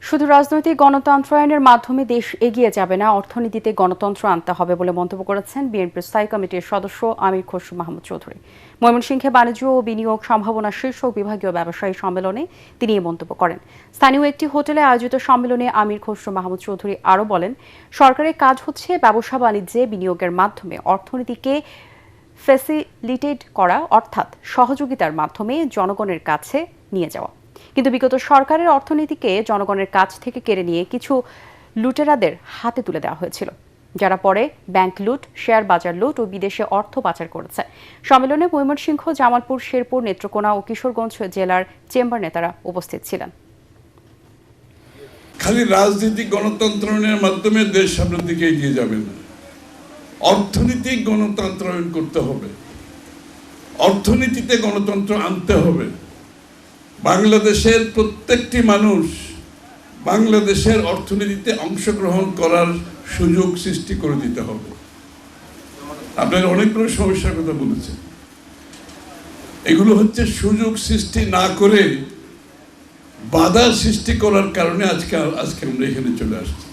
শুধু রাজনৈতিক গণতন্ত্রায়নের মাধ্যমে দেশ এগিয়ে যাবে না, অর্থনীতিতে গণতন্ত্র আনতে হবে বলে মন্তব্য করেছেন বিএনপির স্থায়ী কমিটির সদস্য আমির খসরু মাহমুদ চৌধুরী। ময়মনসিংহে বাণিজ্য ও বিনিয়োগ সম্ভাবনা শীর্ষক বিভাগীয় ব্যবসায়ী সম্মেলনে তিনি এই মন্তব্য করেন। স্থানীয় একটি হোটেলে আয়োজিত সম্মেলনে আমির খসরু মাহমুদ চৌধুরী আরও বলেন, সরকারের কাজ হচ্ছে ব্যবসা বাণিজ্যে বিনিয়োগের মাধ্যমে অর্থনীতিকে ফ্যাসিলিটেট করা, অর্থাৎ সহযোগিতার মাধ্যমে জনগণের কাছে নিয়ে যাওয়া। কিন্তু বিগত সরকারের অর্থনীতিকে জনগণের কাছ থেকে কেড়ে নিয়ে কিছু লুটেরাদের হাতে তুলে দেওয়া হয়েছিল, যারা পরে ব্যাংক লুট, শেয়ার বাজার লুট ও বিদেশে অর্থ পাচার করেছে। সম্মেলনে ময়মনসিংহ, জামালপুর, শেরপুর, নেত্রকোনা ও কিশোরগঞ্জ জেলার চেম্বার নেতারা উপস্থিত ছিলেন। খালি রাজনৈতিক গণতন্ত্রের মাধ্যমে দেশ সামনের দিকে এগিয়ে যাবে না, অর্থনৈতিক গণতন্ত্রায়ন করতে হবে, অর্থনীতিতে গণতন্ত্র আনতে হবে। বাংলাদেশের প্রত্যেকটি মানুষ বাংলাদেশের অর্থনীতিতে অংশগ্রহণ করার সুযোগ সৃষ্টি করে দিতে হবে। আপনারা অনেকগুলো সমস্যার কথা বলেছেন, এগুলো হচ্ছে সুযোগ সৃষ্টি না করে বাধা সৃষ্টি করার কারণে আজকে আমরা এখানে চলে আসছি।